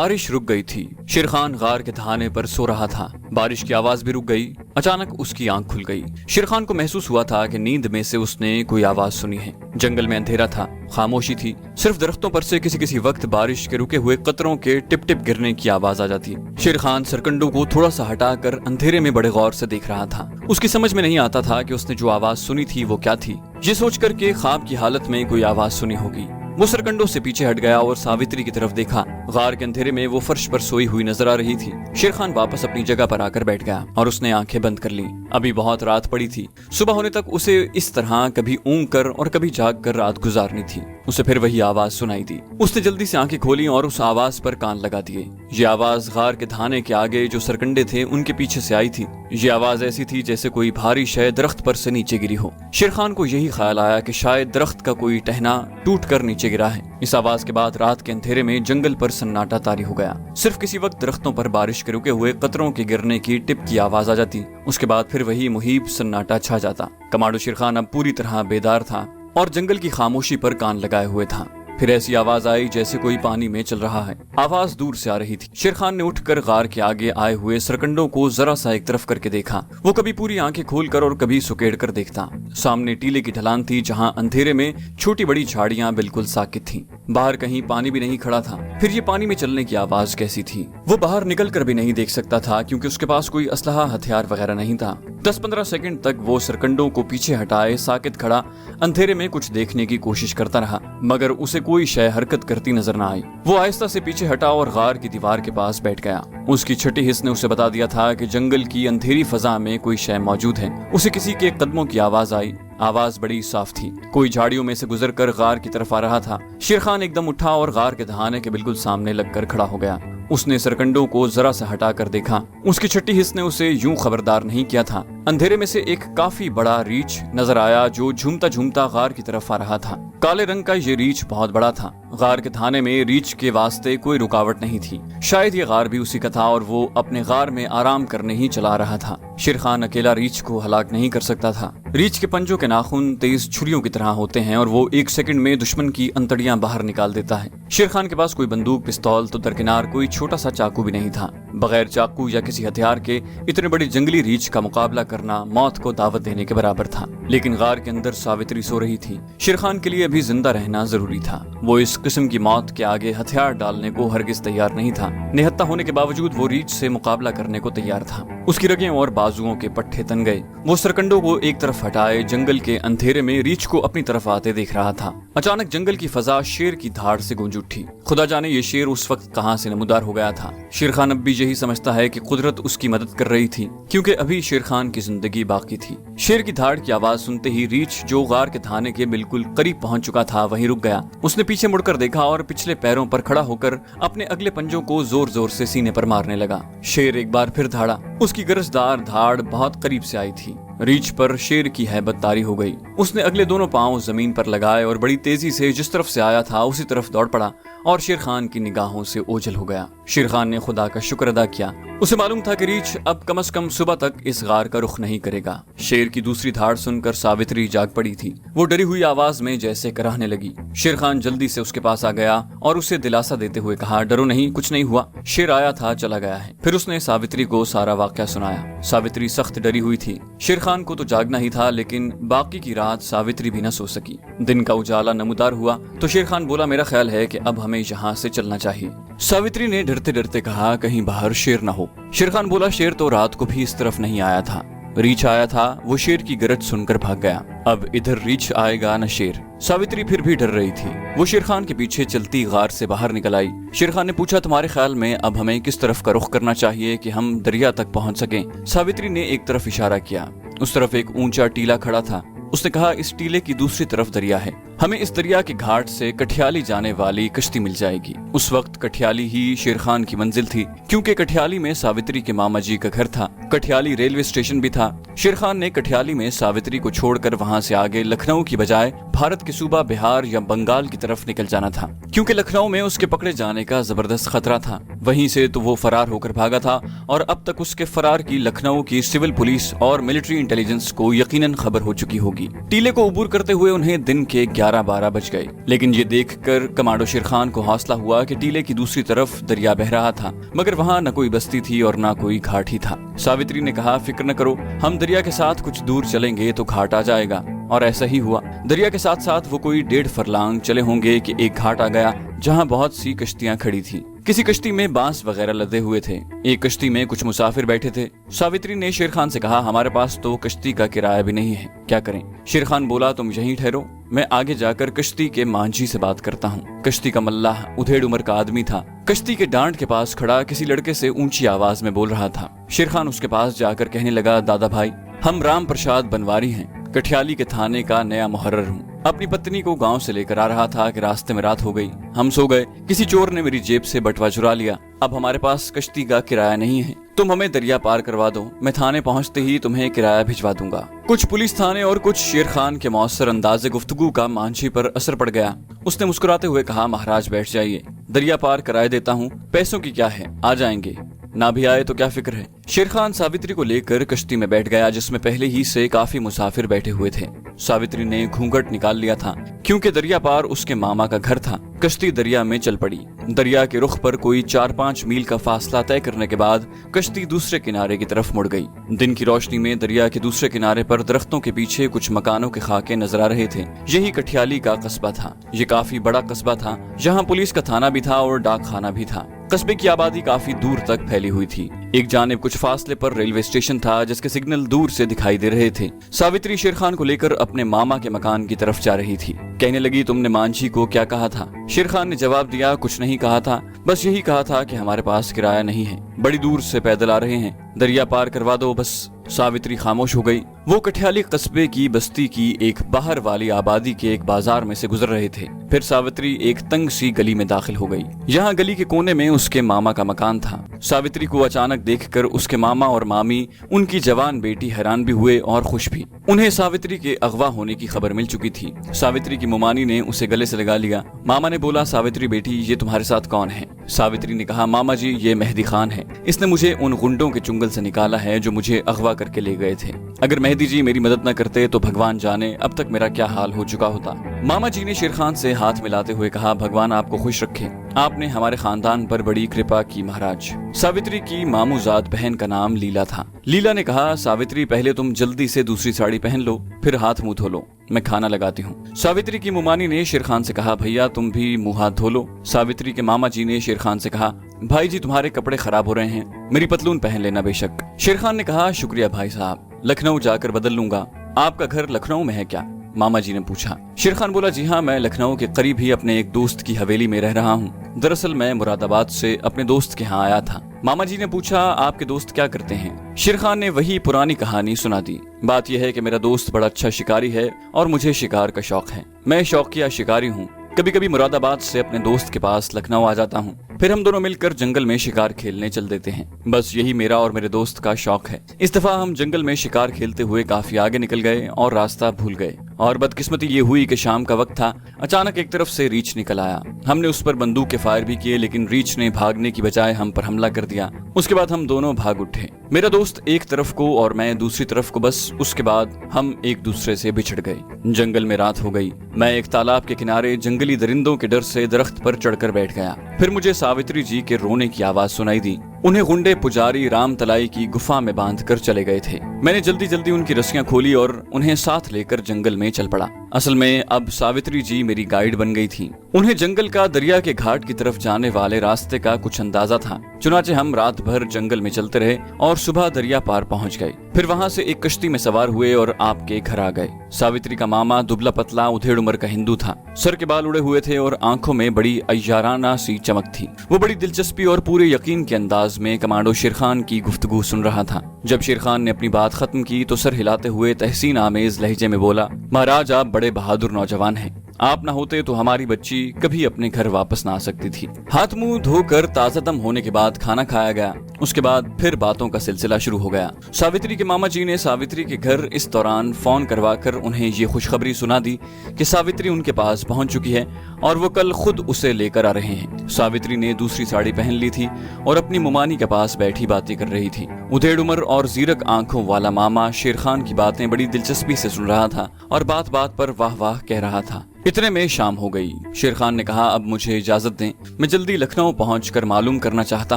بارش رک گئی تھی۔ شیر خان غار کے دہانے پر سو رہا تھا۔ بارش کی آواز بھی رک گئی۔ اچانک اس کی آنکھ کھل گئی۔ شیر خان کو محسوس ہوا تھا کہ نیند میں سے اس نے کوئی آواز سنی ہے۔ جنگل میں اندھیرا تھا، خاموشی تھی، صرف درختوں پر سے کسی وقت بارش کے رکے ہوئے قطروں کے ٹپ ٹپ گرنے کی آواز آ جاتی۔ شیر خان سرکنڈوں کو تھوڑا سا ہٹا کر اندھیرے میں بڑے غور سے دیکھ رہا تھا۔ اس کی سمجھ میں نہیں آتا تھا کہ اس نے جو آواز سنی تھی وہ کیا تھی، یہ سوچ کر کہ خواب کی حالت میں کوئی آواز سنی ہوگی۔ وہ سرکنڈوں سے پیچھے ہٹ گیا اور ساوتری کی طرف دیکھا۔ غار کے اندھیرے میں وہ فرش پر سوئی ہوئی نظر آ رہی تھی۔ شیر خان واپس اپنی جگہ پر آ کر بیٹھ گیا اور اس نے آنکھیں بند کر لی۔ ابھی بہت رات پڑی تھی۔ صبح ہونے تک اسے اس طرح کبھی اونگ کر اور کبھی جاگ کر رات گزارنی تھی۔ اسے پھر وہی آواز سنائی دی۔ اس نے جلدی سے آنکھیں کھولی اور اس آواز پر کان لگا دیے۔ یہ آواز غار کے دہانے کے آگے جو سرکنڈے تھے ان کے پیچھے سے آئی تھی۔ یہ آواز ایسی تھی جیسے کوئی بھاری شے درخت پر سے نیچے گری ہو۔ شیر خان کو یہی خیال آیا کہ شاید درخت کا کوئی ٹہنا ٹوٹ کر نیچے گرا ہے۔ اس آواز کے بعد رات کے اندھیرے میں جنگل پر سناٹا طاری ہو گیا۔ صرف کسی وقت درختوں پر بارش کے رکے ہوئے قطروں کے گرنے کی ٹپ کی آواز آ جاتی۔ اس کے بعد پھر وہی محیب سناٹا چھا جاتا۔ کمانڈو شیر خان اب پوری طرح بیدار تھا اور جنگل کی خاموشی پر کان لگائے ہوئے تھا۔ پھر ایسی آواز آئی جیسے کوئی پانی میں چل رہا ہے۔ آواز دور سے آ رہی تھی۔ شیر خان نے اٹھ کر غار کے آگے آئے ہوئے سرکنڈوں کو ذرا سا ایک طرف کر کے دیکھا۔ وہ کبھی پوری آنکھیں کھول کر اور کبھی سکیڑ کر دیکھتا۔ سامنے ٹیلے کی ڈھلان تھی جہاں اندھیرے میں چھوٹی بڑی جھاڑیاں بالکل ساکت تھیں۔ باہر کہیں پانی بھی نہیں کھڑا تھا۔ پھر یہ پانی میں چلنے کی آواز کیسی تھی؟ وہ باہر نکل کر بھی نہیں دیکھ سکتا تھا کیونکہ اس کے پاس کوئی اسلحہ ہتھیار وغیرہ نہیں تھا۔ 10-15 سیکنڈ تک وہ سرکنڈوں کو پیچھے ہٹائے ساکت کھڑا اندھیرے میں کچھ دیکھنے کی کوشش کرتا رہا، مگر اسے کوئی شے حرکت کرتی نظر نہ آئی۔ وہ آہستہ سے پیچھے ہٹا اور غار کی دیوار کے پاس بیٹھ گیا۔ اس کی چھٹی حس نے اسے بتا دیا تھا کہ جنگل کی اندھیری فضا میں کوئی شے موجود ہے۔ اسے کسی کے قدموں کی آواز آئی۔ آواز بڑی صاف تھی۔ کوئی جھاڑیوں میں سے گزر کر غار کی طرف آ رہا تھا۔ شیر خان ایک دم اٹھا اور غار کے دہانے کے بالکل سامنے لگ کر کھڑا ہو گیا۔ اس نے سرکنڈوں کو ذرا سا ہٹا کر دیکھا۔ اس کی چھٹی حس نے اسے یوں خبردار نہیں کیا تھا۔ اندھیرے میں سے ایک کافی بڑا ریچھ نظر آیا جو جھومتا جھومتا غار کی طرف آ رہا تھا۔ کالے رنگ کا یہ ریچھ بہت بڑا تھا۔ غار کے دہانے میں ریچھ کے واسطے کوئی رکاوٹ نہیں تھی۔ شاید یہ غار بھی اسی کا تھا اور وہ اپنے غار میں آرام کرنے ہی چلا رہا تھا۔ شیر خان اکیلا ریچھ کو ہلاک نہیں کر سکتا تھا۔ ریچھ کے پنجوں کے ناخن تیز چھریوں کی طرح ہوتے ہیں اور وہ ایک سیکنڈ میں دشمن کی انتڑیاں باہر نکال دیتا ہے۔ شیر خان کے پاس کوئی بندوق، پستول تو درکنار کوئی چھوٹا سا چاقو بھی نہیں تھا۔ بغیر چاقو یا کسی ہتھیار کے اتنے بڑی جنگلی ریچھ کا مقابلہ کرنا موت کو دعوت دینے کے برابر تھا۔ لیکن غار کے اندر ساوتری سو رہی تھی۔ شیر خان کے لیے ابھی زندہ رہنا ضروری تھا۔ وہ اس قسم کی موت کے آگے ہتھیار ڈالنے کو ہرگز تیار نہیں تھا۔ نہتہ ہونے کے باوجود وہ ریچھ سے مقابلہ کرنے کو تیار تھا۔ اس کی رگیں اور بازوؤں کے پٹھے تن گئے۔ وہ سرکنڈوں کو ایک طرف ہٹائے جنگل کے اندھیرے میں ریچھ کو اپنی طرف آتے دیکھ رہا تھا۔ اچانک جنگل کی فضا شیر کی دھاڑ سے گونج اٹھی۔ خدا جانے یہ شیر اس وقت کہاں سے نمودار ہو گیا تھا۔ شیر خان اب بھی یہی سمجھتا ہے کہ قدرت اس کی مدد کر رہی تھی کیونکہ ابھی شیر خان کی زندگی باقی تھی۔ شیر کی دھاڑ کی آواز سنتے ہی ریچھ جو غار کے دہانے کے بالکل قریب پہنچ چکا تھا وہیں رک گیا۔ اس نے پیچھے مڑ کر دیکھا اور پچھلے پیروں پر کھڑا ہو کر اپنے اگلے پنجوں کو زور زور سے سینے پر مارنے لگا۔ شیر ایک بار پھر دھاڑا۔ اس کی گرجدار دھاڑ بہت قریب سے آئی تھی۔ ریچھ پر شیر کی ہیبت طاری ہو گئی۔ اس نے اگلے دونوں پاؤں زمین پر لگائے اور بڑی تیزی سے جس طرف سے آیا تھا اسی طرف دوڑ پڑا اور شیر خان کی نگاہوں سے اوجھل ہو گیا۔ شیر خان نے خدا کا شکر ادا کیا۔ اسے معلوم تھا کہ ریچھ اب کم از کم صبح تک اس غار کا رخ نہیں کرے گا۔ شیر کی دوسری دھاڑ سن کر ساوتری جاگ پڑی تھی۔ وہ ڈری ہوئی آواز میں جیسے کراہنے لگی۔ شیر خان جلدی سے اس کے پاس آ گیا اور اسے دلاسا دیتے ہوئے کہا، ڈرو نہیں، کچھ نہیں ہوا۔ شیر آیا تھا، چلا گیا ہے۔ پھر اس نے ساوتری کو سارا واقعہ سنایا۔ ساوتری سخت ڈری ہوئی تھی۔ شیر خان کو تو جاگنا ہی تھا لیکن باقی کی رات ساوتری بھی نہ سو سکی۔ دن کا اجالا نمودار ہوا تو شیر خان بولا، میرا خیال ہے کہ اب ہمیں یہاں سے چلنا چاہیے۔ ساوتری نے ڈرتے ڈرتے کہا، کہیں باہر شیر نہ ہو۔ شیر خان بولا، شیر تو رات کو بھی اس طرف نہیں آیا تھا۔ ریچھ آیا تھا، وہ شیر کی گرج سن کر بھاگ گیا۔ اب ادھر ریچھ آئے گا نہ شیر۔ ساوتری پھر بھی ڈر رہی تھی۔ وہ شیر خان کے پیچھے چلتی غار سے باہر نکل آئی۔ شیر خان نے پوچھا، تمہارے خیال میں اب ہمیں کس طرف کا رخ کرنا چاہیے کہ ہم دریا تک پہنچ سکیں؟ ساوتری نے ایک طرف اشارہ کیا۔ اس طرف ایک اونچا ٹیلا کھڑا تھا۔ اس نے کہا، اس ٹیلے کی دوسری طرف دریا ہے، ہمیں اس دریا کے گھاٹ سے کٹھیالی جانے والی کشتی مل جائے گی۔ اس وقت کٹھیالی ہی شیر خان کی منزل تھی کیونکہ کٹھیالی میں ساوتری کے ماما جی کا گھر تھا۔ کٹھیالی ریلوے اسٹیشن بھی تھا۔ شیر خان نے کٹھیالی میں ساوتری کو چھوڑ کر وہاں سے آگے لکھنؤ کی بجائے بھارت کے صوبہ بہار یا بنگال کی طرف نکل جانا تھا کیونکہ لکھنؤ میں اس کے پکڑے جانے کا زبردست خطرہ تھا۔ وہیں سے تو وہ فرار ہو کر بھاگا تھا اور اب تک اس کے فرار کی لکھنؤ کی سول پولیس اور ملٹری انٹیلیجنس کو یقیناً خبر ہو چکی ہوگی۔ लगी। टीले को उबूर करते हुए उन्हें दिन के 11-12 बज गए, लेकिन ये देखकर कमांडो शेरखान को हौसला हुआ कि टीले की दूसरी तरफ दरिया बह रहा था, मगर वहाँ न कोई बस्ती थी और न कोई घाट ही था। सावित्री ने कहा, फिक्र न करो, हम दरिया के साथ कुछ दूर चलेंगे तो घाट आ जाएगा। और ऐसा ही हुआ। दरिया के साथ साथ वो कोई 1.5 फरलांग चले होंगे कि एक घाट आ गया जहाँ बहुत सी कश्तियां खड़ी थी। किसी कश्ती में बांस वगैरह लदे हुए थे। एक कश्ती में कुछ मुसाफिर बैठे थे। सावित्री ने शेरखान से कहा, हमारे पास तो कश्ती का किराया भी नहीं है, क्या करें? शेरखान बोला, तुम यहीं ठहरो, मैं आगे जाकर कश्ती के मांझी से बात करता हूँ। कश्ती का मल्लाह उधेड़ उम्र का आदमी था। कश्ती के डांड के पास खड़ा किसी लड़के से ऊंची आवाज में बोल रहा था। शेरखान उसके पास जाकर कहने लगा, दादा भाई, हम राम प्रसाद बनवारी हैं, कठियाली के थाने का नया मुहर्रर हूँ। अपनी पत्नी को गांव से लेकर आ रहा था कि रास्ते में रात हो गई। हम सो गए, किसी चोर ने मेरी जेब से बटवा चुरा लिया। अब हमारे पास कश्ती का किराया नहीं है, तुम हमें दरिया पार करवा दो, मैं थाने पहुंचते ही तुम्हें किराया भिजवा दूंगा। कुछ पुलिस थाने और कुछ शेरखान के मौसर अंदाजे गुफ्तगू का मांझी पर असर पड़ गया। उसने मुस्कुराते हुए कहा, महाराज बैठ जाइए, दरिया पार कराए देता हूँ, पैसों की क्या है, आ जाएंगे, ना भी आए तो क्या फिक्र है। शेरखान सावित्री को लेकर कश्ती में बैठ गया, जिसमें पहले ही से काफी मुसाफिर बैठे हुए थे। सावित्री ने घूंघट निकाल लिया था, क्योंकि दरिया पार उसके मामा का घर था। कश्ती दरिया में चल पड़ी। दरिया के रुख पर कोई 4-5 मील का फासला तय करने के बाद कश्ती दूसरे किनारे की तरफ मुड़ गई। दिन की रोशनी में दरिया के दूसरे किनारे पर दरख्तों के पीछे कुछ मकानों के खाके नजर आ रहे थे। यही कठियाली का कस्बा था। ये काफी बड़ा कस्बा था, जहाँ पुलिस का थाना भी था और डाक खाना भी था। कस्बे की आबादी काफी दूर तक फैली हुई थी। एक जानिब कुछ फासले पर रेलवे स्टेशन था, जिसके सिग्नल दूर से दिखाई दे रहे थे। सावित्री शेरखान को लेकर अपने मामा के मकान की तरफ जा रही थी। कहने लगी, तुमने मांझी को क्या कहा था? शेरखान ने जवाब दिया, कुछ नहीं कहा था, बस यही कहा था कि हमारे पास किराया नहीं है, बड़ी दूर से पैदल आ रहे हैं, दरिया पार करवा दो बस। सावित्री खामोश हो गई। वो कठियाली कस्बे की बस्ती की एक बाहर वाली आबादी के एक बाजार में से गुजर रहे थे। फिर सावित्री एक तंग सी गली में दाखिल हो गई। यहाँ गली के कोने में उसके मामा का मकान था। सावित्री को अचानक देखकर उसके मामा और मामी, उनकी जवान बेटी हैरान भी हुए और खुश भी। उन्हें सावित्री के अगवा होने की खबर मिल चुकी थी। सावित्री की मुमानी ने उसे गले से लगा लिया। मामा ने बोला, सावित्री बेटी, ये तुम्हारे साथ कौन है? सावित्री ने कहा, मामा जी, ये मेहदी खान है, इसने मुझे उन गुंडों के चुंगल से निकाला है जो मुझे अगवा करके ले गए थे। अगर मेहदी जी मेरी मदद न करते तो भगवान जाने अब तक मेरा क्या हाल हो चुका होता। मामा जी ने शेरखान से हाथ मिलाते हुए कहा, भगवान आपको खुश रखे, आपने हमारे खानदान पर बड़ी कृपा की महाराज। सावित्री की मामूजाद बहन का नाम लीला था। लीला ने कहा, सावित्री, पहले तुम जल्दी से दूसरी साड़ी पहन लो, फिर हाथ मुंह धो लो, मैं खाना लगाती हूँ। सावित्री की मुमानी ने शेरखान से कहा, भैया तुम भी मुंह हाथ धो लो। सावित्री के मामा जी ने शेरखान से कहा, भाई जी तुम्हारे कपड़े खराब हो रहे हैं, मेरी पतलून पहन लेना बेशक। शेरखान ने कहा, शुक्रिया भाई साहब, लखनऊ जाकर बदल लूंगा। आपका घर लखनऊ में है क्या? मामा जी ने पूछा। शेरखान बोला, जी हाँ, मैं लखनऊ के करीब ही अपने एक दोस्त की हवेली में रह रहा हूँ। दरअसल मैं मुरादाबाद से अपने दोस्त के यहाँ आया था। मामा जी ने पूछा, आपके दोस्त क्या करते हैं? शेरखान ने वही पुरानी कहानी सुना दी। बात यह है कि मेरा दोस्त बड़ा अच्छा शिकारी है और मुझे शिकार का शौक है। मैं शौकिया शिकारी हूँ। कभी कभी मुरादाबाद से अपने दोस्त के पास लखनऊ आ जाता हूँ, फिर हम दोनों मिलकर जंगल में शिकार खेलने चल देते हैं। बस यही मेरा और मेरे दोस्त का शौक है। इस दफा हम जंगल में शिकार खेलते हुए काफी आगे निकल गए और रास्ता भूल गए, और बदकिस्मती ये हुई कि शाम का वक्त था। अचानक एक तरफ से रीछ निकल आया। हमने उस पर बंदूक के फायर भी किए, लेकिन रीछ ने भागने की बजाय हम पर हमला कर दिया। उसके बाद हम दोनों भाग उठे, मेरा दोस्त एक तरफ को और मैं दूसरी तरफ को। बस उसके बाद हम एक दूसरे से बिछड़ गए। जंगल में रात हो गई। मैं एक तालाब के किनारे जंगली दरिंदों के डर से दरख्त पर चढ़कर बैठ गया। फिर मुझे सावित्री जी के रोने की आवाज सुनाई दी। उन्हें गुंडे पुजारी राम तलाई की गुफा में बांधकर चले गए थे। मैंने जल्दी जल्दी उनकी रस्सियां खोली और उन्हें साथ लेकर जंगल में चल पड़ा। असल में अब सावित्री जी मेरी गाइड बन गई थी। उन्हें जंगल का दरिया के घाट की तरफ जाने वाले रास्ते का कुछ अंदाजा था। चुनाचे हम रात भर जंगल में चलते रहे और सुबह दरिया पार पहुंच गए। फिर वहां से एक कश्ती में सवार हुए और आपके घर आ गए। सावित्री का मामा दुबला पतला उधेड़ उम्र का हिंदू था। सर के बाल उड़े हुए थे और आंखों में बड़ी अय्याराना सी चमक थी। वो बड़ी दिलचस्पी और पूरे यकीन के अंदाज में कमांडो शेरखान की गुफ्तगू सुन रहा था। जब शेरखान ने अपनी बात खत्म की तो सर हिलाते हुए तहसीन आमेज लहजे में बोला, महाराज आप बड़े बहादुर नौजवान हैं, आप न होते तो हमारी बच्ची कभी अपने घर वापस ना आ सकती थी। हाथ मुंह धोकर ताजा दम होने के बाद खाना खाया गया। اس کے بعد پھر باتوں کا سلسلہ شروع ہو گیا۔ ساوتری کے ماما جی نے ساوتری کے گھر اس دوران فون کروا کر انہیں یہ خوشخبری سنا دی کہ ساوتری ان کے پاس پہنچ چکی ہے اور وہ کل خود اسے لے کر آ رہے ہیں۔ ساوتری نے دوسری ساڑی پہن لی تھی اور اپنی ممانی کے پاس بیٹھی باتیں کر رہی تھی۔ ادھیڑ عمر اور زیرک آنکھوں والا ماما شیر خان کی باتیں بڑی دلچسپی سے سن رہا تھا اور بات بات پر واہ واہ کہہ رہا تھا۔ اتنے میں شام ہو گئی۔ شیر خان نے کہا اب مجھے اجازت دیں، میں جلدی لکھنؤ پہنچ کر معلوم کرنا چاہتا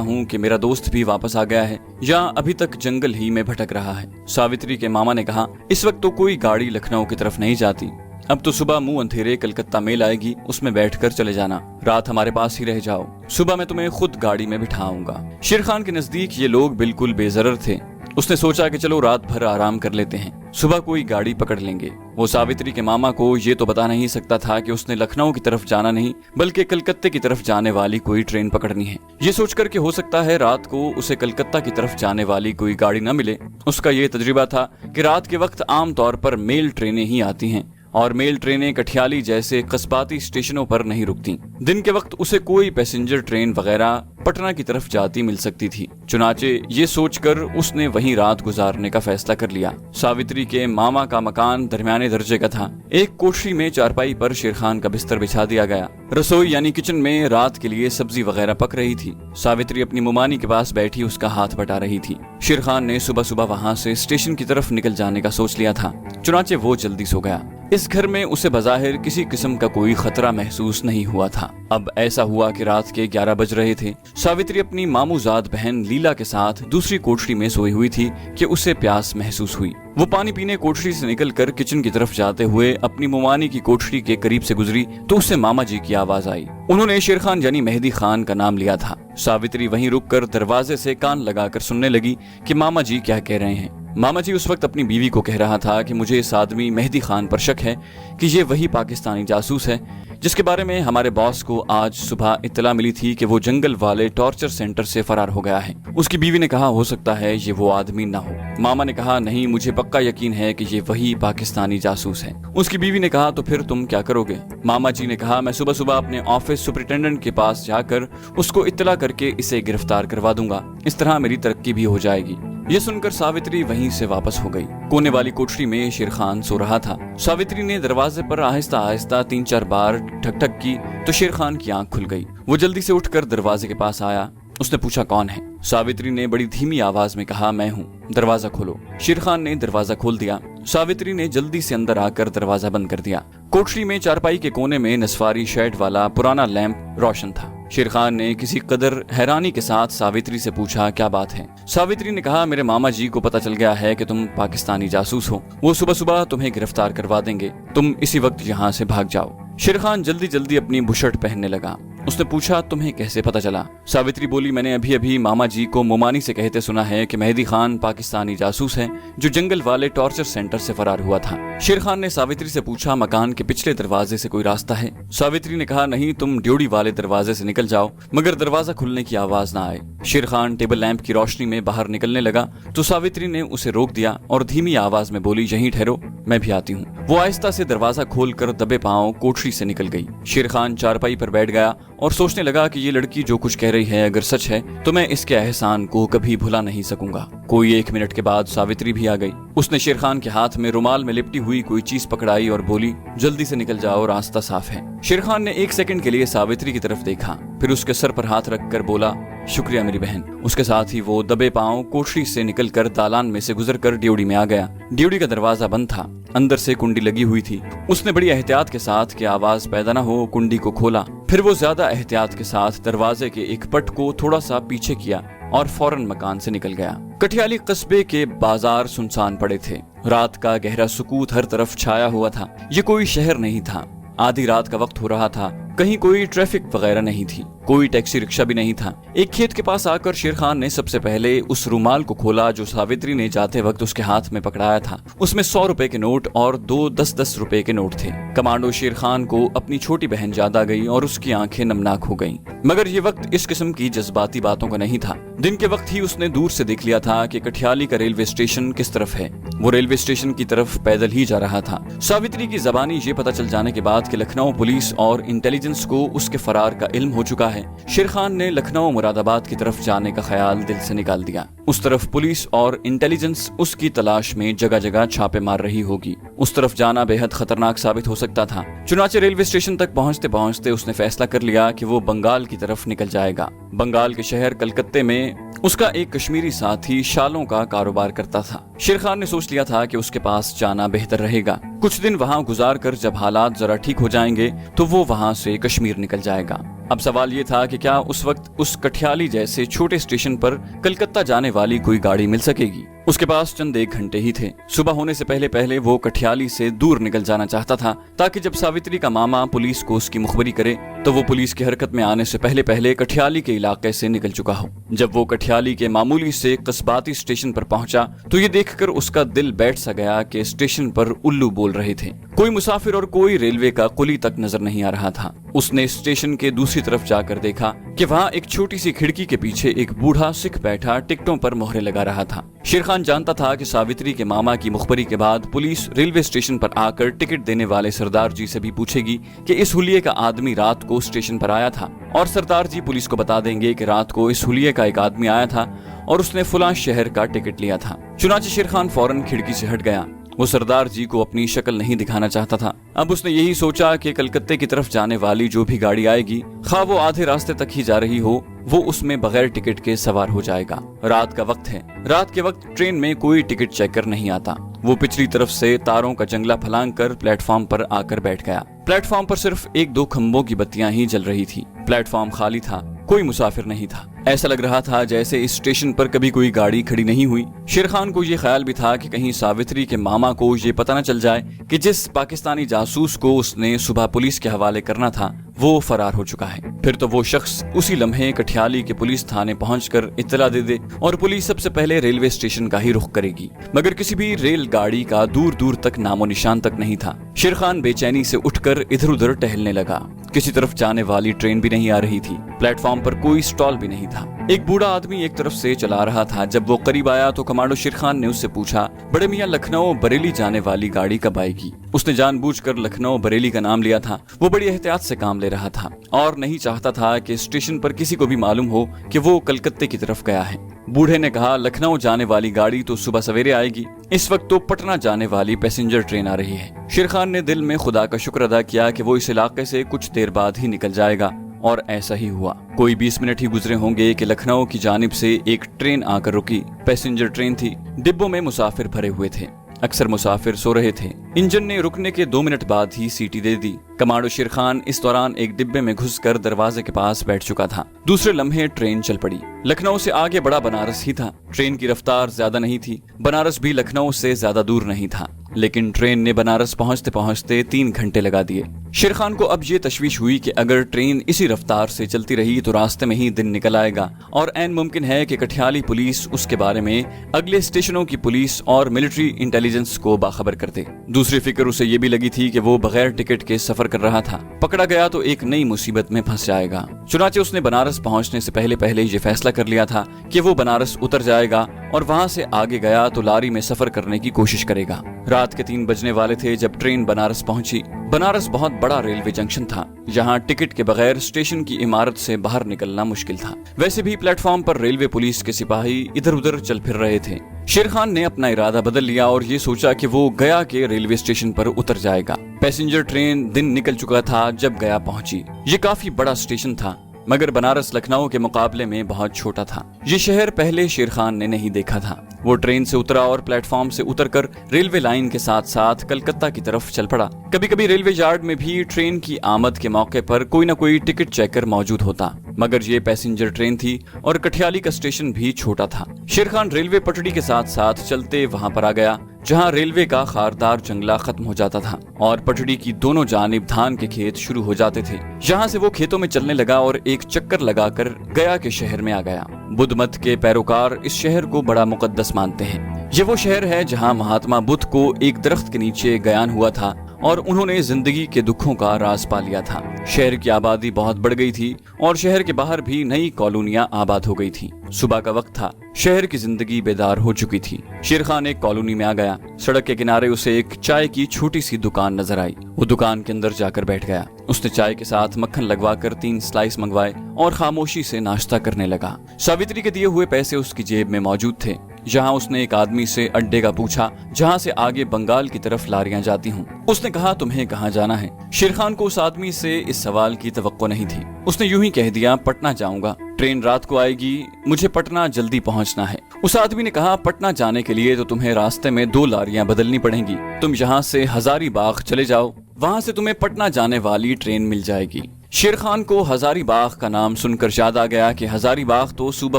ہوں کہ میرا دوست بھی واپس آ گیا ہے یا ابھی تک جنگل ہی میں بھٹک رہا ہے۔ ساوتری کے ماما نے کہا اس وقت تو کوئی گاڑی لکھنؤ کی طرف نہیں جاتی، اب تو صبح منہ اندھیرے کلکتہ میل آئے گی، اس میں بیٹھ کر چلے جانا، رات ہمارے پاس ہی رہ جاؤ، صبح میں تمہیں خود گاڑی میں بٹھاؤں گا۔ شیر خان کے نزدیک یہ لوگ بالکل بے ضرر تھے۔ اس نے سوچا کہ چلو رات بھر آرام کر لیتے ہیں، صبح کوئی گاڑی پکڑ لیں گے۔ وہ ساوتری کے ماما کو یہ تو بتا نہیں سکتا تھا کہ اس نے لکھنؤ کی طرف جانا نہیں بلکہ کلکتہ کی طرف جانے والی کوئی ٹرین پکڑنی ہے۔ یہ سوچ کر کہ ہو سکتا ہے رات کو اسے کلکتہ کی طرف جانے والی کوئی گاڑی نہ ملے، اس کا یہ تجربہ تھا کہ رات کے وقت عام طور پر میل ٹرینیں ہی آتی ہیں اور میل ٹرینیں کٹھیالی جیسے قصباتی اسٹیشنوں پر نہیں رکتی۔ دن کے وقت اسے کوئی پیسنجر ٹرین وغیرہ پٹنہ کی طرف جاتی مل سکتی تھی، چنانچہ یہ سوچ کر اس نے وہیں رات گزارنے کا فیصلہ کر لیا۔ ساوتری کے ماما کا مکان درمیانے درجے کا تھا۔ ایک کوٹھری میں چارپائی پر شیر خان کا بستر بچھا دیا گیا۔ رسوئی یعنی کچن میں رات کے لیے سبزی وغیرہ پک رہی تھی۔ ساوتری اپنی ممانی کے پاس بیٹھی اس کا ہاتھ بٹا رہی تھی۔ شیر خان نے صبح صبح وہاں سے اسٹیشن کی طرف نکل جانے کا سوچ لیا تھا، چنانچہ وہ جلدی سو گیا۔ اس گھر میں اسے بظاہر کسی قسم کا کوئی خطرہ محسوس نہیں ہوا تھا۔ اب ایسا ہوا کہ رات کے 11 بج رہے تھے۔ ساوتری اپنی ماموزاد بہن لیلا کے ساتھ دوسری کوٹھری میں سوئی ہوئی تھی کہ اسے پیاس محسوس ہوئی۔ وہ پانی پینے کوٹھری سے نکل کر کچن کی طرف جاتے ہوئے اپنی ممانی کی کوٹھری کے قریب سے گزری تو اسے ماما جی کی آواز آئی۔ انہوں نے شیر خان یعنی مہدی خان کا نام لیا تھا۔ ساوتری وہیں رک کر دروازے سے کان لگا کر سننے لگی کہ ماما جی کیا کہہ رہے ہیں۔ ماما جی اس وقت اپنی بیوی کو کہہ رہا تھا کہ مجھے اس آدمی مہدی خان پر شک ہے کہ یہ وہی پاکستانی جاسوس ہے جس کے بارے میں ہمارے باس کو آج صبح اطلاع ملی تھی کہ وہ جنگل والے ٹارچر سینٹر سے فرار ہو گیا ہے۔ اس کی بیوی نے کہا ہو سکتا ہے یہ وہ آدمی نہ ہو۔ ماما نے کہا نہیں، مجھے پکا یقین ہے کہ یہ وہی پاکستانی جاسوس ہے۔ اس کی بیوی نے کہا تو پھر تم کیا کرو گے؟ ماما جی نے کہا میں صبح صبح اپنے آفس سپرنٹینڈنٹ کے پاس جا کر اس کو اطلاع کر کے اسے گرفتار کروا دوں گا، اس طرح میری ترقی بھی ہو جائے گی۔ یہ سن کر ساوتری وہیں سے واپس ہو گئی۔ کونے والی کوٹھری میں شیر خان سو رہا تھا۔ ساوتری نے دروازے پر آہستہ آہستہ 3-4 بار ٹھک ٹھک کی تو شیر خان کی آنکھ کھل گئی۔ وہ جلدی سے اٹھ کر دروازے کے پاس آیا۔ اس نے پوچھا کون ہے؟ ساوتری نے بڑی دھیمی آواز میں کہا میں ہوں، دروازہ کھولو۔ شیر خان نے دروازہ کھول دیا۔ ساوتری نے جلدی سے اندر آ کر دروازہ بند کر دیا۔ کوٹھری میں چارپائی کے کونے میں نسواری شیڈ والا پرانا لیمپ روشن تھا۔ شیر خان نے کسی قدر حیرانی کے ساتھ ساوتری سے پوچھا کیا بات ہے؟ ساوتری نے کہا میرے ماما جی کو پتہ چل گیا ہے کہ تم پاکستانی جاسوس ہو، وہ صبح صبح تمہیں گرفتار کروا دیں گے، تم اسی وقت یہاں سے بھاگ جاؤ۔ شیر خان جلدی جلدی اپنی بشرٹ پہننے لگا۔ اس نے پوچھا تمہیں کیسے پتہ چلا؟ ساوتری بولی میں نے ابھی ابھی ماما جی کو ممانی سے کہتے سنا ہے کہ مہدی خان پاکستانی جاسوس ہے جو جنگل والے ٹارچر سینٹر سے فرار ہوا تھا۔ شیر خان نے ساوتری سے پوچھا مکان کے پچھلے دروازے سے کوئی راستہ ہے؟ ساوتری نے کہا نہیں، تم ڈیوڑی والے دروازے سے نکل جاؤ مگر دروازہ کھلنے کی آواز نہ آئے۔ شیر خان ٹیبل لیمپ کی روشنی میں باہر نکلنے لگا تو ساوتری نے اسے روک دیا اور دھیمی آواز میں بولی یہیں ٹھہرو، میں بھی آتی ہوں۔ وہ آہستہ سے دروازہ کھول کر دبے پاؤں کوٹھری سے نکل گئی۔ شیر خان چارپائی پر بیٹھ گیا اور سوچنے لگا کہ یہ لڑکی جو کچھ کہہ رہی ہے اگر سچ ہے تو میں اس کے احسان کو کبھی بھلا نہیں سکوں گا۔ کوئی 1 منٹ کے بعد ساوتری بھی آ گئی۔ اس نے شیر خان کے ہاتھ میں رومال میں لپٹی ہوئی کوئی چیز پکڑائی اور بولی جلدی سے نکل جاؤ، راستہ صاف ہے۔ شیر خان نے 1 سیکنڈ کے لیے ساوتری کی طرف دیکھا، پھر اس کے سر پر ہاتھ رکھ کر بولا شکریہ میری بہن۔ اس کے ساتھ ہی وہ دبے پاؤں کوٹھری سے نکل کر دالان میں سے گزر کر ڈیوڑی میں آ گیا۔ ڈیوڑی کا دروازہ بند تھا، اندر سے کنڈی لگی ہوئی تھی۔ اس نے بڑی احتیاط کے ساتھ کہ آواز پیدا نہ ہو کنڈی کو کھولا، پھر وہ زیادہ احتیاط کے ساتھ دروازے کے ایک پٹ کو تھوڑا سا پیچھے کیا اور فوراً مکان سے نکل گیا۔ کٹھیالی قصبے کے بازار سنسان پڑے تھے۔ رات کا گہرا سکوت ہر طرف چھایا ہوا تھا۔ یہ کوئی شہر نہیں تھا۔ آدھی رات کا وقت ہو رہا تھا، کہیں کوئی ٹریفک وغیرہ نہیں تھی، کوئی ٹیکسی رکشہ بھی نہیں تھا۔ ایک کھیت کے پاس آ کر شیر خان نے سب سے پہلے اس رومال کو کھولا جو ساوتری نے جاتے وقت اس کے ہاتھ میں پکڑایا تھا۔ اس میں 100 روپے کے نوٹ اور 2 10-10 روپے کے نوٹ تھے۔ کمانڈو شیر خان کو اپنی چھوٹی بہن یاد آ گئی اور اس کی آنکھیں نمناک ہو گئیں، مگر یہ وقت اس قسم کی جذباتی باتوں کا نہیں تھا۔ دن کے وقت ہی اس نے دور سے دیکھ لیا تھا کہ کٹھیالی کا ریلوے اسٹیشن کس طرف ہے۔ وہ ریلوے اسٹیشن کی طرف پیدل ہی جا رہا تھا۔ ساوتری کی زبانی یہ پتہ چل جانے کے بعد کہ لکھنؤ پولیس اور انٹیلیجنس इंटेलिजेंस को उसके फरार का इल्म हो चुका है, शेर खान ने लखनऊ मुरादाबाद की तरफ जाने का ख्याल दिल से निकाल दिया। उस तरफ पुलिस और इंटेलिजेंस उसकी तलाश में जगह जगह छापे मार रही होगी। उस तरफ जाना बेहद खतरनाक साबित हो सकता था। चुनाचे रेलवे स्टेशन तक पहुंचते पहुंचते उसने फैसला कर लिया कि वो बंगाल की तरफ निकल जाएगा। बंगाल के शहर कलकत्ते में उसका एक कश्मीरी साथी शालों का कारोबार करता था। शेर खान ने सोच लिया था कि उसके पास जाना बेहतर रहेगा। कुछ दिन वहां गुजार कर जब हालात जरा ठीक हो जाएंगे तो वो वहां से कश्मीर निकल जाएगा। अब सवाल ये था कि क्या उस वक्त उस कठियाली जैसे छोटे स्टेशन पर कलकत्ता जाने वाली कोई गाड़ी मिल सकेगी। उसके पास चंद 1 घंटे ही थे। सुबह होने से पहले पहले वो कठियाली से दूर निकल जाना चाहता था, ताकि जब सावित्री का मामा पुलिस को उसकी मुखबरी करे तो वो पुलिस की हरकत में आने से पहले पहले कठियाली के इलाके से निकल चुका हो। जब वो कठियाली के मामूली से कस्बाती स्टेशन पर पहुंचा तो ये देखकर उसका दिल बैठ सा गया कि स्टेशन पर उल्लू बोल रहे थे। कोई मुसाफिर और कोई रेलवे का कुली तक नजर नहीं आ रहा था। उसने स्टेशन के दूसरी तरफ जाकर देखा कि वहाँ एक छोटी सी खिड़की के पीछे एक बूढ़ा सिख बैठा टिकटों पर मोहरे लगा रहा था। शेर खान जानता था कि सावित्री के मामा की मुखबरी के बाद पुलिस रेलवे स्टेशन पर आकर टिकट देने वाले सरदार जी से भी पूछेगी कि इस हुलिये का आदमी रात को स्टेशन पर आया था, और सरदार जी पुलिस को बता देंगे कि रात को इस हुलिये का एक आदमी आया था और उसने फुला शहर का टिकट लिया था। चुनाचे शेर खान फौरन खिड़की से हट गया। वो सरदार जी को अपनी शक्ल नहीं दिखाना चाहता था। अब उसने यही सोचा कि कलकत्ते की तरफ जाने वाली जो भी गाड़ी आएगी, खा वो आधे रास्ते तक ही जा रही हो, वो उसमें बगैर टिकट के सवार हो जाएगा। रात का वक्त है। रात के वक्त ट्रेन में कोई टिकट चेकर नहीं आता। वो पिछली तरफ से तारों का जंगला फलांग कर प्लेटफॉर्म पर आकर बैठ गया। प्लेटफॉर्म पर सिर्फ 1-2 खंभों की बत्तियां ही जल रही थी। प्लेटफॉर्म खाली था, कोई मुसाफिर नहीं था। ऐसा लग रहा था जैसे इस स्टेशन पर कभी कोई गाड़ी खड़ी नहीं हुई। शेर खान को ये ख्याल भी था कि कहीं सावित्री के मामा को ये पता न चल जाए कि जिस पाकिस्तानी जासूस को उसने सुबह पुलिस के हवाले करना था वो फरार हो चुका है। फिर तो वो शख्स उसी लम्हे कठियाली के पुलिस थाने पहुंचकर इत्तला दे दे और पुलिस सबसे पहले रेलवे स्टेशन का ही रुख करेगी। मगर किसी भी रेलगाड़ी का दूर दूर तक नामो निशान तक नहीं था। शेर खान बेचैनी से उठकर इधर उधर टहलने लगा। किसी तरफ जाने वाली ट्रेन भी नहीं आ रही थी। प्लेटफॉर्म पर कोई स्टॉल भी नहीं था। एक बूढ़ा आदमी एक तरफ से चला रहा था। जब वो करीब आया तो कमांडो शेर खान ने उससे पूछा, बड़े मियां लखनऊ बरेली जाने वाली गाड़ी कब आएगी? उसने जानबूझकर लखनऊ बरेली का नाम लिया था। वो बड़ी एहतियात से काम ले रहा था और नहीं चाहता था कि स्टेशन पर किसी को भी मालूम हो कि वो कलकत्ते की तरफ गया है। बूढ़े ने कहा, लखनऊ जाने वाली गाड़ी तो सुबह सवेरे आएगी, इस वक्त तो पटना जाने वाली पैसेंजर ट्रेन आ रही है। शेर खान ने दिल में खुदा का शुक्र अदा किया कि वो इस इलाके से कुछ देर बाद ही निकल जाएगा, और ऐसा ही हुआ। कोई 20 मिनट ही गुजरे होंगे कि लखनऊ की जानिब से एक ट्रेन आकर रुकी। पैसेंजर ट्रेन थी। डिब्बों में मुसाफिर भरे हुए थे। अक्सर मुसाफिर सो रहे थे। इंजन ने रुकने के 2 मिनट बाद ही सीटी दे दी। कमांडो शेर खान इस दौरान एक डिब्बे में घुसकर दरवाजे के पास बैठ चुका था। दूसरे लम्हे ट्रेन चल पड़ी। लखनऊ से आगे बड़ा बनारस ही था। ट्रेन की रफ्तार ज्यादा नहीं थी। बनारस भी लखनऊ से ज्यादा दूर नहीं था, लेकिन ट्रेन ने बनारस पहुंचते पहुंचते 3 घंटे लगा दिए। शेर खान को अब ये तशवीश हुई कि अगर ट्रेन इसी रफ्तार से चलती रही तो रास्ते में ही दिन निकल आएगा, और ऐन मुमकिन है कि कठियाली पुलिस उसके बारे में अगले स्टेशनों की पुलिस और मिलिट्री इंटेलिजेंस को बाखबर कर दे। दूसरी फिक्र उसे ये भी लगी थी कि वो बगैर टिकट के सफर कर रहा था। पकड़ा गया तो एक नई मुसीबत में फंस जाएगा। चुनाचे उसने बनारस पहुंचने से पहले पहले ये फैसला कर लिया था कि वो बनारस उतर जाएगा और वहां से आगे गया तो लारी में सफर करने की कोशिश करेगा। रात के 3 बजने वाले थे जब ट्रेन बनारस पहुंची। बनारस बहुत बड़ा रेलवे जंक्शन था, जहां टिकट के बगैर स्टेशन की इमारत से बाहर निकलना मुश्किल था। वैसे भी प्लेटफॉर्म पर रेलवे पुलिस के सिपाही इधर उधर चल फिर रहे थे। शेर खान ने अपना इरादा बदल लिया और ये सोचा कि वो गया के रेलवे स्टेशन पर उतर जाएगा। पैसेंजर ट्रेन दिन निकल चुका था जब गया पहुंची। ये काफी बड़ा स्टेशन था, मगर बनारस लखनऊ के मुकाबले में बहुत छोटा था। ये शहर पहले शेर खान ने नहीं देखा था। वो ट्रेन से उतरा और प्लेटफॉर्म से उतरकर रेलवे लाइन के साथ साथ कलकत्ता की तरफ चल पड़ा। कभी कभी रेलवे यार्ड में भी ट्रेन की आमद के मौके पर कोई न कोई टिकट चेकर मौजूद होता, मगर ये पैसेंजर ट्रेन थी और कठियाली का स्टेशन भी छोटा था। शेर खान रेलवे पटड़ी के साथ साथ चलते वहां पर आ गया जहां रेलवे का खारदार जंगला खत्म हो जाता था और पटड़ी की दोनों जानिब धान के खेत शुरू हो जाते थे। यहाँ से वो खेतों में चलने लगा और एक चक्कर लगाकर गया के शहर में आ गया। बुद्ध मत के पैरोकार इस शहर को बड़ा मुकद्दस मानते हैं। ये वो शहर है जहाँ महात्मा बुद्ध को एक दरख्त के नीचे ज्ञान हुआ था और उन्होंने जिंदगी के दुखों का राज पा लिया था। शहर की आबादी बहुत बढ़ गई थी और शहर के बाहर भी नई कॉलोनियां आबाद हो गई थी। सुबह का वक्त था। शहर की जिंदगी बेदार हो चुकी थी। शेर खान एक कॉलोनी में आ गया। सड़क के किनारे उसे एक चाय की छोटी सी दुकान नजर आई। वो दुकान के अंदर जाकर बैठ गया। उसने चाय के साथ मक्खन लगवाकर 3 स्लाइस मंगवाए और खामोशी से नाश्ता करने लगा। सावित्री के दिए हुए पैसे उसकी जेब में मौजूद थे। जहां उसने एक आदमी से अड्डे का पूछा जहां से आगे बंगाल की तरफ लारियां जाती हूं। उसने कहा तुम्हें कहां जाना है। शेरखान को उस आदमी से इस सवाल की तवक्को नहीं थी। उसने यूं ही कह दिया पटना जाऊंगा, ट्रेन रात को आएगी, मुझे पटना जल्दी पहुंचना है। उस आदमी ने कहा पटना जाने के लिए तो तुम्हें रास्ते में 2 लारियां बदलनी पड़ेंगी। तुम यहाँ से हजारीबाग चले जाओ, वहाँ से तुम्हें पटना जाने वाली ट्रेन मिल जाएगी। शेरखान को हजारीबाग का नाम सुनकर याद आ गया कि हजारीबाग तो सूबा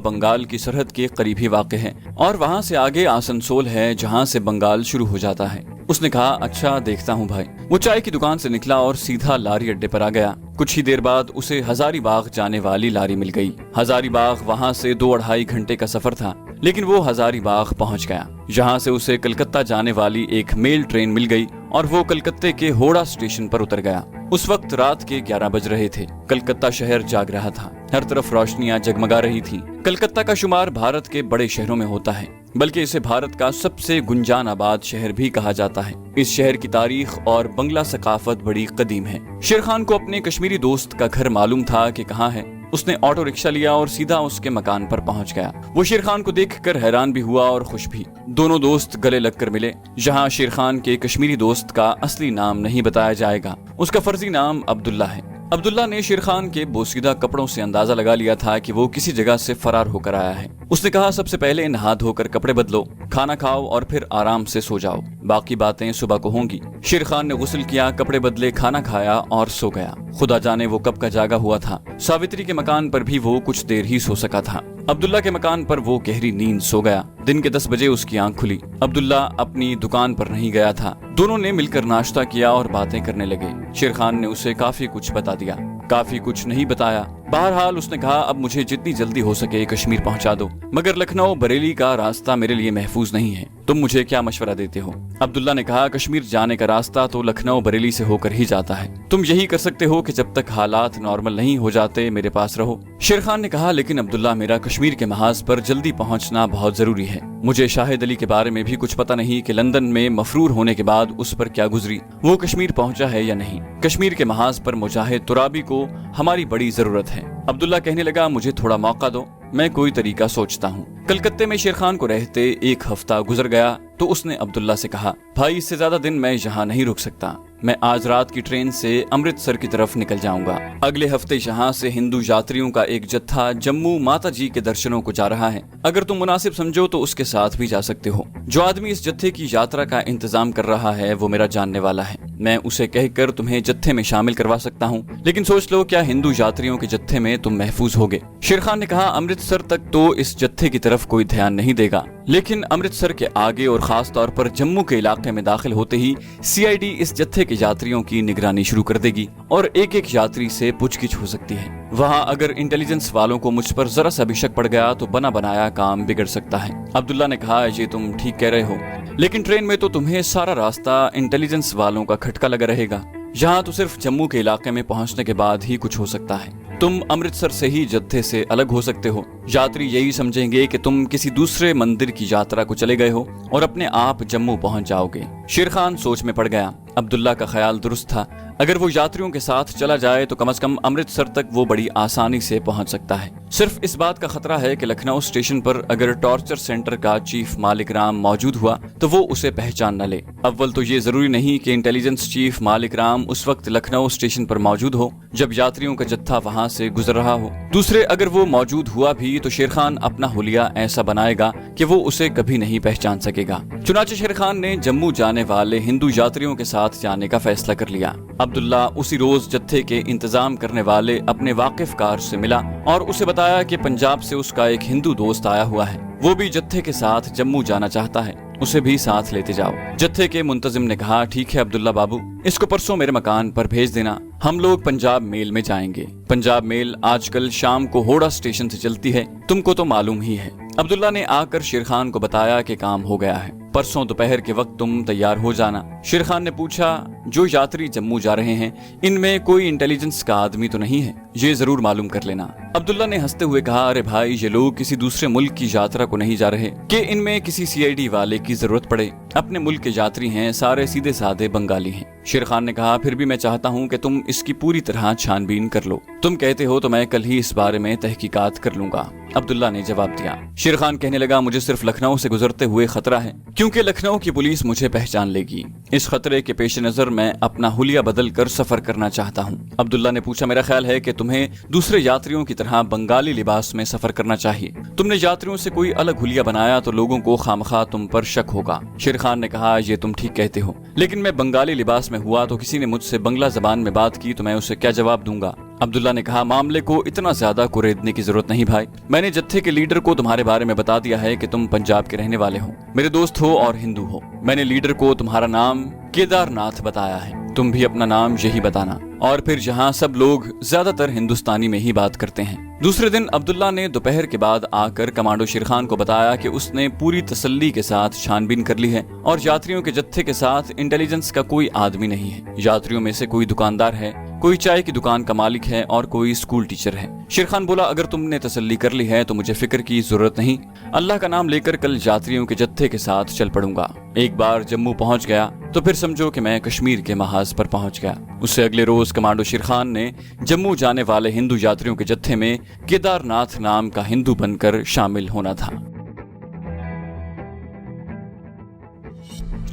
बंगाल की सरहद के करीब ही वाक़ है और वहाँ से आगे आसनसोल है जहाँ से बंगाल शुरू हो जाता है। उसने कहा अच्छा देखता हूँ भाई। वो चाय की दुकान से निकला और सीधा लारी अड्डे पर आ गया। कुछ ही देर बाद उसे हजारीबाग जाने वाली लारी मिल गई। हजारीबाग वहाँ से 2-2.5 घंटे का सफर था, लेकिन वो हजारीबाग पहुंच गया। जहां से उसे कलकत्ता जाने वाली एक मेल ट्रेन मिल गई और वो कलकत्ते के होड़ा स्टेशन पर उतर गया। उस वक्त रात के 11 बज रहे थे। कलकत्ता शहर जाग रहा था। हर तरफ रोशनियां जगमगा रही थीं। कलकत्ता का शुमार भारत के बड़े शहरों में होता है, बल्कि इसे भारत का सबसे गुंजान आबाद शहर भी कहा जाता है। इस शहर की तारीख और बंगला सकाफत बड़ी कदीम है। शेरखान को अपने कश्मीरी दोस्त का घर मालूम था कि कहाँ है। उसने ऑटो रिक्शा लिया और सीधा उसके मकान पर पहुंच गया। वो शेरखान को देखकर हैरान भी हुआ और खुश भी। दोनों दोस्त गले लगकर मिले। जहां शेरखान के कश्मीरी दोस्त का असली नाम नहीं बताया जाएगा, उसका फर्जी नाम अब्दुल्ला है। अब्दुल्ला ने शेरखान के बोसीदा कपड़ों से अंदाजा लगा लिया था कि वो किसी जगह से फरार होकर आया है। उसने कहा सबसे पहले नहा धोकर कपड़े बदलो, खाना खाओ और फिर आराम से सो जाओ, बाकी बातें सुबह को होंगी। शेरखान ने गुस्ल किया, कपड़े बदले, खाना खाया और सो गया। खुदा जाने वो कब का जागा हुआ था। सावित्री के मकान पर भी वो कुछ देर ही सो सका था। अब्दुल्ला के मकान पर वो गहरी नींद सो गया। दिन के 10 बजे उसकी आंख खुली। अब्दुल्ला अपनी दुकान पर नहीं गया था। दोनों ने मिलकर नाश्ता किया और बातें करने लगे। शेरखान ने उसे काफी कुछ बता दिया, काफी कुछ नहीं बताया। बहरहाल उसने कहा अब मुझे जितनी जल्दी हो सके कश्मीर पहुंचा दो, मगर लखनऊ बरेली का रास्ता मेरे लिए महफूज नहीं है। तुम मुझे क्या मशवरा देते हो? अब्दुल्ला ने कहा कश्मीर जाने का रास्ता तो लखनऊ बरेली से होकर ही जाता है। तुम यही कर सकते हो कि जब तक हालात नॉर्मल नहीं हो जाते मेरे पास रहो। शेरखान ने कहा लेकिन अब्दुल्ला मेरा कश्मीर के महाज पर जल्दी पहुंचना बहुत जरूरी है। मुझे शाहिद अली के बारे में भी कुछ पता नहीं कि लंदन में मफरूर होने के बाद उस पर क्या गुजरी, वो कश्मीर पहुंचा है या नहीं। कश्मीर के महाज पर मुजाहिद तुराबी को हमारी बड़ी जरूरत है। अब्दुल्ला कहने लगा मुझे थोड़ा मौका दो, मैं कोई तरीका सोचता हूँ। कलकत्ते में शेरखान को रहते 1 हफ्ता गुजर गया तो उसने अब्दुल्ला से कहा भाई इससे ज्यादा दिन मैं यहाँ नहीं रुक सकता। मैं आज रात की ट्रेन से अमृतसर की तरफ निकल जाऊंगा। अगले हफ्ते यहाँ से हिंदू यात्रियों का एक जत्था जम्मू माता जी के दर्शनों को जा रहा है। अगर तुम मुनासिब समझो तो उसके साथ भी जा सकते हो। जो आदमी इस जत्थे की यात्रा का इंतजाम कर रहा है वो मेरा जानने वाला है। मैं उसे कहकर तुम्हें जत्थे में शामिल करवा सकता हूँ, लेकिन सोच लो क्या हिंदू यात्रियों के जत्थे में तुम महफूज होगे? शेरखान ने कहा अमृतसर तक तो इस जत्थे की तरफ कोई ध्यान नहीं देगा, लेकिन अमृतसर के आगे और खास तौर पर जम्मू के इलाके में दाखिल होते ही CID इस जत्थे के यात्रियों की निगरानी शुरू कर देगी और एक यात्री से पूछगिछ हो सकती है। वहाँ अगर इंटेलिजेंस वालों को मुझ पर जरा सा भी शक पड़ गया तो बना बनाया काम बिगड़ सकता है। अब्दुल्ला ने कहा ये तुम ठीक कह रहे हो, लेकिन ट्रेन में तो तुम्हें सारा रास्ता इंटेलिजेंस वालों का खटका लगा रहेगा। यहाँ तो सिर्फ जम्मू के इलाके में पहुँचने के बाद ही कुछ हो सकता है। तुम अमृतसर से ही जत्थे से अलग हो सकते हो। यात्री यही समझेंगे कि तुम किसी दूसरे मंदिर की यात्रा को चले गए हो और अपने आप जम्मू पहुंच जाओगे। शेरखान सोच में पड़ गया। अब्दुल्ला का ख्याल दुरुस्त था। अगर वो यात्रियों के साथ चला जाए तो कम से कम अमृतसर तक वो बड़ी आसानी से पहुंच सकता है। सिर्फ इस बात का खतरा है कि लखनऊ स्टेशन पर अगर टॉर्चर सेंटर का चीफ मालिक राम मौजूद हुआ तो वो उसे पहचान न ले। अव्वल तो ये जरूरी नहीं कि इंटेलिजेंस चीफ मालिक राम उस वक्त लखनऊ स्टेशन पर मौजूद हो जब यात्रियों का जत्था वहाँ से गुजर रहा हो। दूसरे अगर वो मौजूद हुआ भी तो शेरखान अपना हुलिया ऐसा बनाएगा कि वो उसे कभी नहीं पहचान सकेगा। चुनाचे शेरखान ने जम्मू जाने वाले हिंदू यात्रियों के साथ जाने का फैसला कर लिया। अब्दुल्ला उसी रोज जत्थे के इंतजाम करने वाले अपने वाकिफकार से मिला और उसे बताया कि पंजाब से उसका एक हिंदू दोस्त आया हुआ है। वो भी जत्थे के साथ जम्मू जाना चाहता है, उसे भी साथ लेते जाओ। जत्थे के मुंतजिम ने कहा ठीक है अब्दुल्ला बाबू, इसको परसों मेरे मकान पर भेज देना। हम लोग पंजाब मेल में जाएंगे। पंजाब मेल आजकल शाम को होड़ा स्टेशन से चलती है, तुमको तो मालूम ही है। अब्दुल्ला ने आकर शेरखान को बताया कि काम हो गया है, परसों दोपहर के वक्त तुम तैयार हो जाना। शेर खान ने पूछा, जो यात्री जम्मू जा रहे हैं इनमें कोई इंटेलिजेंस का आदमी तो नहीं है? ये जरूर मालूम कर लेना। अब्दुल्ला ने हंसते हुए कहा, अरे भाई, ये लोग किसी दूसरे मुल्क की यात्रा को नहीं जा रहे कि इनमें किसी सीआईडी वाले की जरूरत पड़े। अपने मुल्क के यात्री हैं, सारे सीधे साधे बंगाली हैं। शेर खान ने कहा, फिर भी मैं चाहता हूँ कि तुम इसकी पूरी तरह छानबीन कर लो। तुम कहते हो तो मैं कल ही इस बारे में तहकीकात कर लूंगा, अब्दुल्ला ने जवाब दिया। शेर खान कहने लगा, मुझे सिर्फ लखनऊ से गुजरते हुए खतरा है, क्योंकि लखनऊ की पुलिस मुझे पहचान लेगी। इस खतरे के पेश नजर मैं अपना हुलिया बदल कर सफर करना चाहता हूँ। अब्दुल्ला ने पूछा, मेरा ख्याल है कि तुम्हें दूसरे यात्रियों की तरह बंगाली लिबास में सफर करना चाहिए। तुमने यात्रियों से कोई अलग हुलिया बनाया तो लोगों को खामखा तुम पर शक होगा। शेर खान ने कहा, ये तुम ठीक कहते हो, लेकिन मैं बंगाली लिबास में हुआ तो किसी ने मुझसे बंगला जबान में बात की तो मैं उसे क्या जवाब दूंगा? अब्दुल्ला ने कहा, मामले को इतना ज्यादा कुरेदने की जरूरत नहीं भाई। मैंने जत्थे के लीडर को तुम्हारे बारे में बता दिया है कि तुम पंजाब के रहने वाले हो, मेरे दोस्त हो और हिंदू हो। मैंने लीडर को तुम्हारा नाम केदारनाथ बताया है, तुम भी अपना नाम यही बताना। और फिर जहाँ सब लोग ज्यादातर हिंदुस्तानी में ही बात करते हैं। दूसरे दिन अब्दुल्ला ने दोपहर के बाद आकर कमांडो शेर खान को बताया कि उसने पूरी तसल्ली के साथ छानबीन कर ली है और यात्रियों के जत्थे के साथ इंटेलिजेंस का कोई आदमी नहीं है। यात्रियों में से कोई दुकानदार है, कोई चाय की दुकान का मालिक है और कोई स्कूल टीचर है। शेर खान बोला, अगर तुमने तसल्ली कर ली है तो मुझे फिक्र की जरूरत नहीं। अल्लाह का नाम लेकर कल यात्रियों के जत्थे के साथ चल पड़ूंगा। एक बार जम्मू पहुंच गया तो फिर समझो कि मैं कश्मीर के महाज पर पहुंच गया। उससे अगले रोज कमांडो शेर खान ने जम्मू जाने वाले हिंदू यात्रियों के जत्थे में केदारनाथ नाम का हिंदू बनकर शामिल होना था।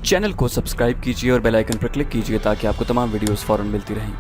चैनल को सब्सक्राइब कीजिए और बेल आइकन पर क्लिक कीजिए ताकि आपको तमाम वीडियोस फौरन मिलती रहें।